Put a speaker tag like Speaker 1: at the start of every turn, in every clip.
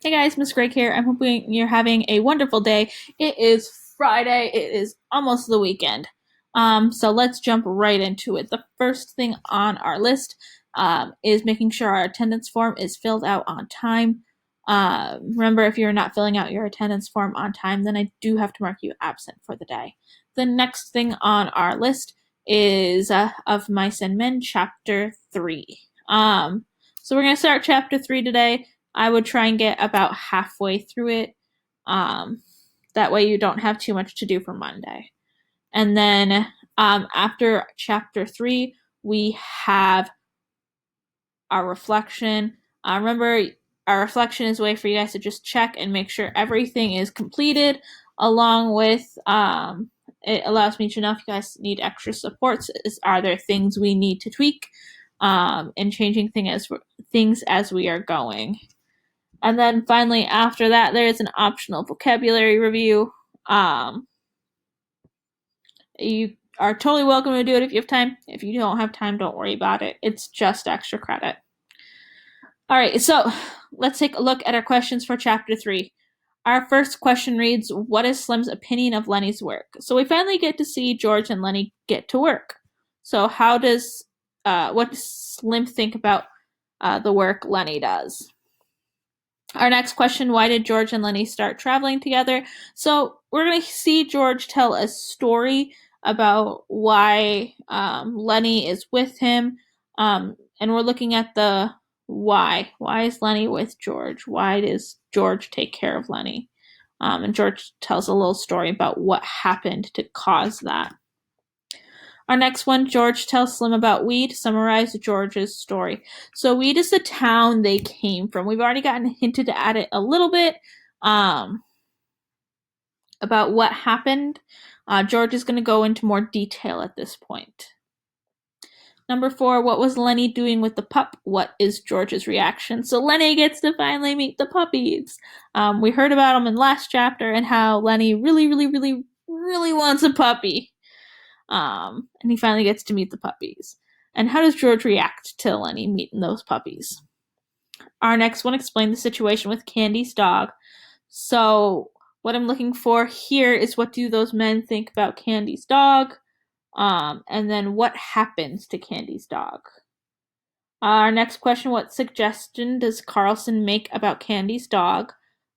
Speaker 1: Hey guys, Miss Greg here. I'm hoping you're having a wonderful day. It is Friday. It is almost the weekend. So let's jump right into it. The first thing on our list is making sure our attendance form is filled out on time. Remember, if you're not filling out your attendance form on time, then I do have to mark you absent for the day. The next thing on our list is Of Mice and Men, Chapter 3. So we're going to start Chapter 3 today. I would try and get about halfway through it. Um, that way you don't have too much to do for Monday. And then after chapter 3, we have our reflection. Remember, our reflection is a way for you guys to just check and make sure everything is completed, along with it allows me to know if you guys need extra supports. Are there things we need to tweak and changing things as we are going? And then finally, after that, there is an optional vocabulary review. You are totally welcome to do it if you have time. If you don't have time, don't worry about it. It's just extra credit. All right, so let's take a look at our questions for Chapter 3. Our first question reads, what is Slim's opinion of Lenny's work? So we finally get to see George and Lenny get to work. So what does Slim think about the work Lenny does? Our next question, why did George and Lenny start traveling together? So we're going to see George tell a story about why Lenny is with him. And we're looking at the why. Why is Lenny with George? Why does George take care of Lenny? And George tells a little story about what happened to cause that. Our next one, George tells Slim about Weed. Summarize George's story. So Weed is the town they came from. We've already gotten hinted at it a little bit about what happened. George is going to go into more detail at this point. Number 4, what was Lenny doing with the pup? What is George's reaction? So Lenny gets to finally meet the puppies. We heard about them in last chapter and how Lenny really, really, really, really wants a puppy. And he finally gets to meet the puppies. And how does George react to Lenny meeting those puppies? Our next one, explain the situation with Candy's dog. So what I'm looking for here is, what do those men think about Candy's dog? And then what happens to Candy's dog? Our next question, what suggestion does Carlson make about Candy's dog?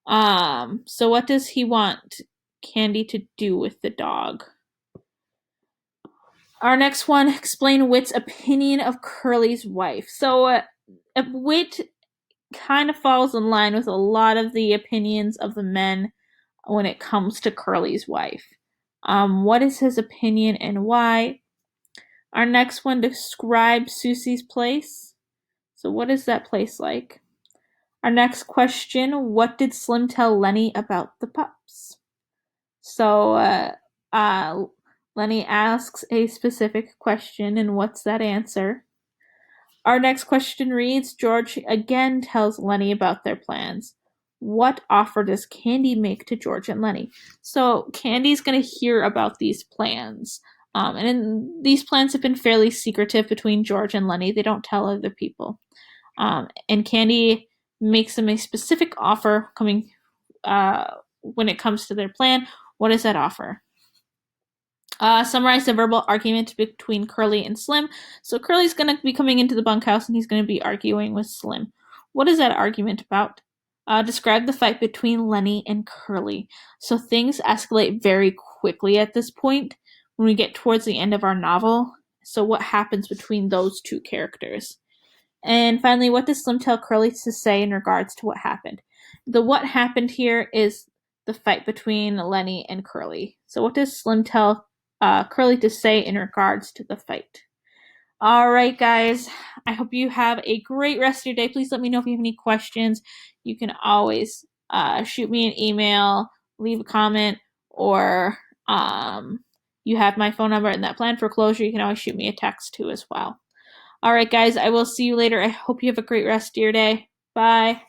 Speaker 1: So what does he want Candy to do with the dog? Our next one, explain Whit's opinion of Curly's wife. So Whit kind of falls in line with a lot of the opinions of the men when it comes to Curly's wife. What is his opinion and why? Our next one, describe Susie's place. So what is that place like? Our next question, what did Slim tell Lenny about the pups? So Lenny asks a specific question, and what's that answer? Our next question reads, George again tells Lenny about their plans. What offer does Candy make to George and Lenny? So Candy's going to hear about these plans. These plans have been fairly secretive between George and Lenny. They don't tell other people. And Candy makes them a specific offer coming when it comes to their plan. What is that offer? Summarize the verbal argument between Curly and Slim. So Curly's going to be coming into the bunkhouse and he's going to be arguing with Slim. What is that argument about? Describe the fight between Lenny and Curly. So things escalate very quickly at this point when we get towards the end of our novel. So what happens between those two characters? And finally, what does Slim tell Curly to say in regards to what happened? The what happened here is the fight between Lenny and Curly. So what does Slim tell Curly to say in regards to the fight? All right, guys. I hope you have a great rest of your day. Please let me know if you have any questions. You can always shoot me an email, leave a comment, or you have my phone number in that plan for closure. You can always shoot me a text too as well. All right, guys. I will see you later. I hope you have a great rest of your day. Bye.